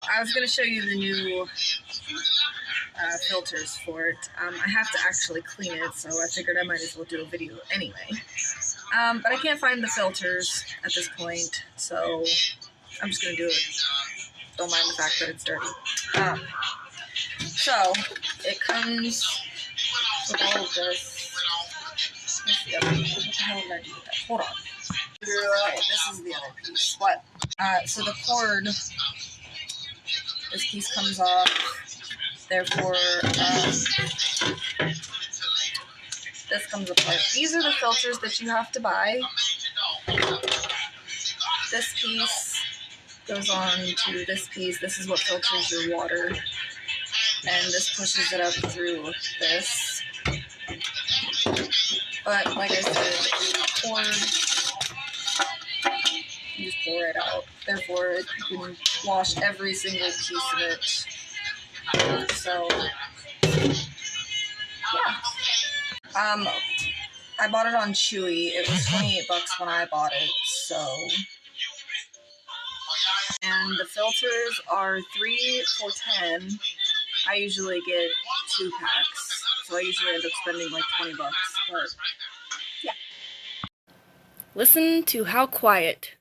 I was going to show you the new filters for it. I have to actually clean it, so I figured I might as well do a video anyway. But I can't find the filters at this point, so I'm just going to do it. Don't mind the fact that it's dirty. So, it comes with all of this. What the hell did I do with that? Hold on. Okay, this is the other piece. What? So the cord, this piece comes off. Therefore, this comes apart. These are the filters that you have to buy. This piece goes on to this piece. This is what filters your water. And this pushes it up through this. But, like I said, the cord, you just pour it out. Therefore, you can wash every single piece of it. So, yeah. I bought it on Chewy. It was $28 when I bought it, so. And the filters are 3 for $10. I usually get 2 packs, so I usually end up spending like $20, but yeah. Listen to how quiet